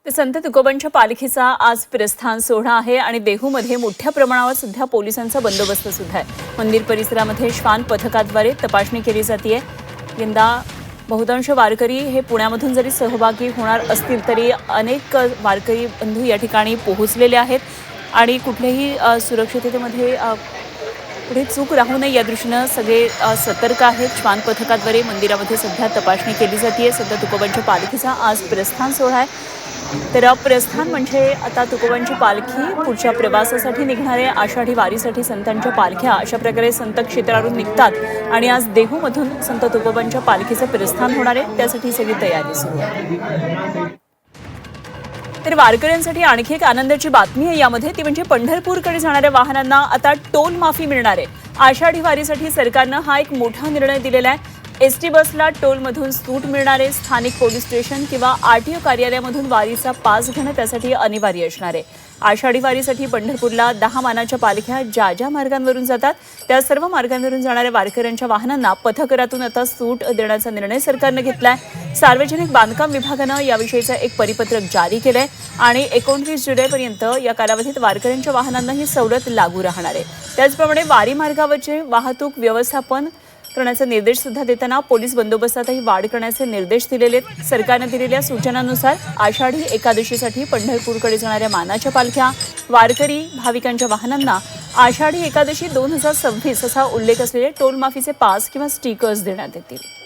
तर संत तुकोबांच्या पालखीचा आज प्रस्थान सोहळा आहे आणि देहूमध्ये मोठ्या प्रमाणावर सध्या पोलिसांचा बंदोबस्त सुद्धा आहे। मंदिर परिसरामध्ये श्वान पथकाद्वारे तपासणी केली जाते। यंदा बहुतांश वारकरी हे पुण्यामधून जरी सहभागी होणार असतील तरी अनेक वारकरी बंधू या ठिकाणी पोहोचलेले आहेत आणि कुठल्याही सुरक्षिततेमध्ये पुढे चूक राहू नये या दृष्टीने सगळे सतर्क आहेत। श्वान पथकाद्वारे मंदिरामध्ये सध्या तपासणी केली जाते। संत तुकोबांच्या पालखीचा आज प्रस्थान सोहळा आहे। तर प्रस्थान म्हणजे आता तुकोबांची पालखी पुढच्या प्रवासासाठी निघणारे आषाढी वारीसाठी संतांच्या पालख्या अशा प्रकारे संत क्षेत्रावरून निघतात आणि आज देहूमधून संत तुकोबांच्या पालखीचं प्रस्थान होणार आहे। त्यासाठी सगळी तयारी सुरू आहे। तर वारकऱ्यांसाठी आणखी एक आनंदाची बातमी आहे यामध्ये, ती म्हणजे पंढरपूरकडे जाणाऱ्या वाहनांना आता टोल माफी मिळणार आहे। आषाढी वारीसाठी सरकारनं हा एक मोठा निर्णय दिलेला आहे। एसटी बसला टोलमधून सूट मिळणार आहे। स्थानिक पोलीस स्टेशन किंवा आरटीओ कार्यालयामधून वारीचा पास घेणं त्यासाठी अनिवार्य असणार आहे। आषाढी वारीसाठी पंढरपूरला 10 मानाच्या पालख्या ज्या मार्गांवरून जातात त्या सर्व मार्गांवरून जाणाऱ्या वारकऱ्यांच्या वाहनांना पथकरातून आता सूट देण्याचा निर्णय सरकारनं घेतलाय। सार्वजनिक बांधकाम विभागानं याविषयीचं एक परिपत्रक जारी केलंय आणि 29 जुलैपर्यंत या कालावधीत वारकऱ्यांच्या वाहनांना ही सवलत लागू राहणार आहे। त्याचप्रमाणे वारी मार्गावरचे वाहतूक व्यवस्थापन करण्याचे निर्देश सुद्धा देताना पोलीस बंदोबस्तातही वाढ करण्याचे निर्देश दिलेले आहेत। सरकारने दिलेल्या सूचनांनुसार आषाढी एकादशीसाठी पंढरपूरकडे जाणाऱ्या मानाच्या पालख्या वारकरी भाविकांच्या वाहनांना आषाढी एकादशी 2026 असा उल्लेख असलेले टोल माफीचे पास किंवा स्टिकर्स देण्यात येतील।